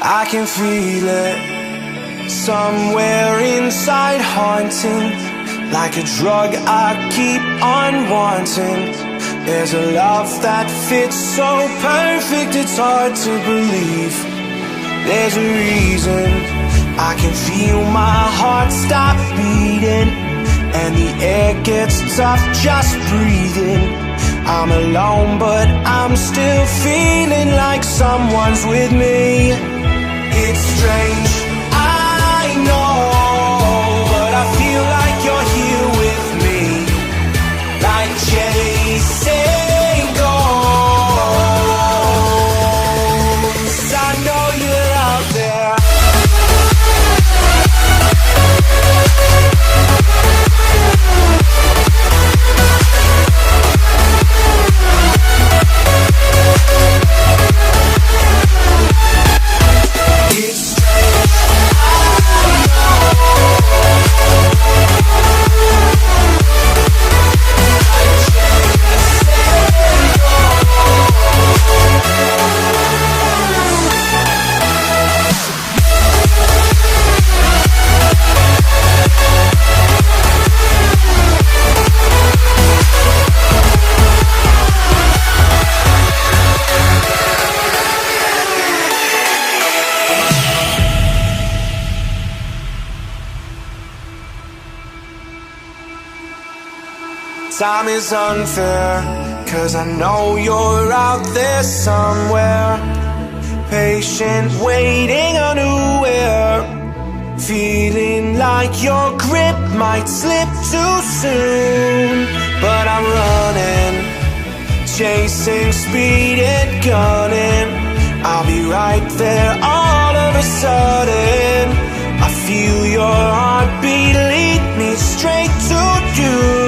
I can feel it somewhere inside, haunting, like a drug I keep on wanting. There's a love that fits so perfect, it's hard to believe. There's a reason I can feel my heart stop beating, and the air gets tough just breathing. I'm alone but I'm still feeling like someone's with me. It's strange, I know, but I feel like you're here with me, like chasing ghosts. I know you're out there. Time is unfair, 'cause I know you're out there somewhere, patient, waiting unaware, feeling like your grip might slip too soon. But I'm running, chasing speed and gunning, right there all of a sudden. I feel your heartbeat lead me straight to you.